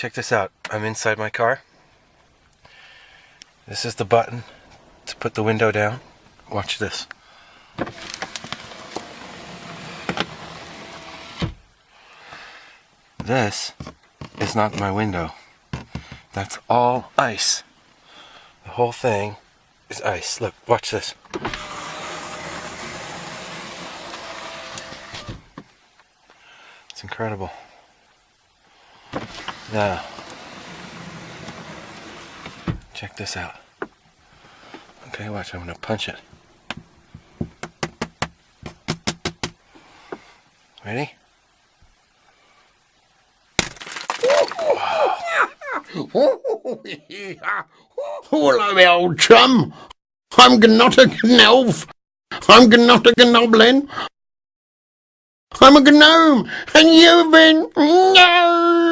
check this out. I'm inside my car. This is the button to put the window down. Watch this. This is not my window. That's all ice. The whole thing is ice. Look, watch this. It's incredible. Now, check this out. Okay, watch, I'm gonna punch it. Ready? Hello, old chum. I'm not a gnolf. I'm not a gnoblin. I'm a gnome, and you've been... No!